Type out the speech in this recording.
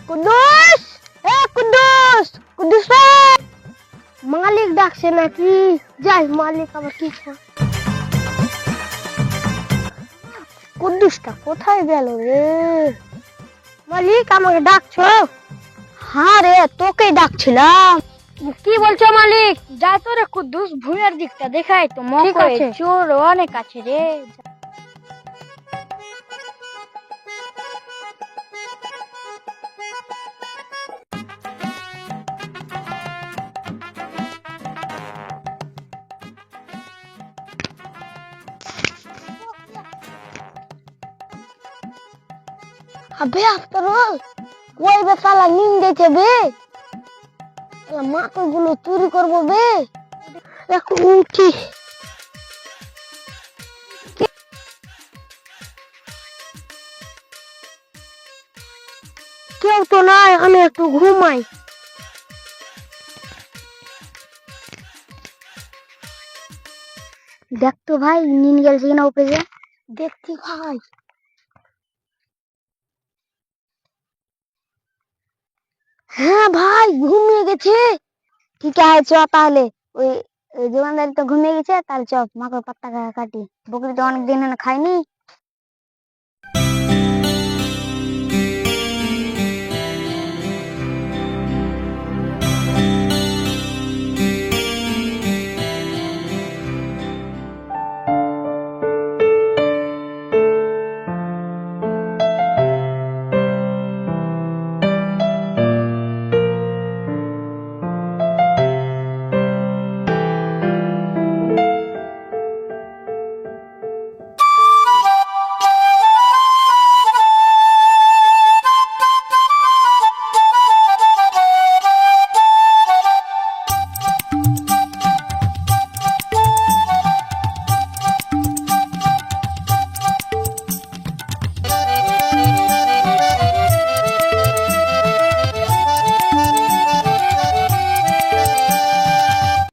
কুদ্দুস, কুদ্দুস, কুদ্দুস রে! মালিক ডাকছে নাকি? যাই, মালিক আবার কি করে। কুদ্দুসটা কোথায় গেল রে? মালিক, আমাকে ডাকছো? হ্যাঁ রে, তোকেই ডাকছিলাম। কি বলছো মালিক? যা তো রে কুদ্দুস, ভুঁইয়ের দিকটা দেখাই তো, ঠিক মকরে আছে। চোর অনেক আছে রে। আবে আফটার অল ওই বেচালা নিন্দেছে বে। মাকে গুলো চুরি করবো বে। এখন উঠি। কেউ তো নাই, আমি একটু ঘুমাই। দেখ তো ভাই, নিন গেছে কিনা উপরে। দেখছি ভাই। হ্যাঁ ভাই, ঘুমিয়ে গেছে। ঠিক আছে, চ তাহলে। ওই ওই দোকানদারি তো ঘুমিয়ে গেছে, তাহলে চ মাকে পাত্তা কাটি। বকরি তো অনেকদিন খাইনি।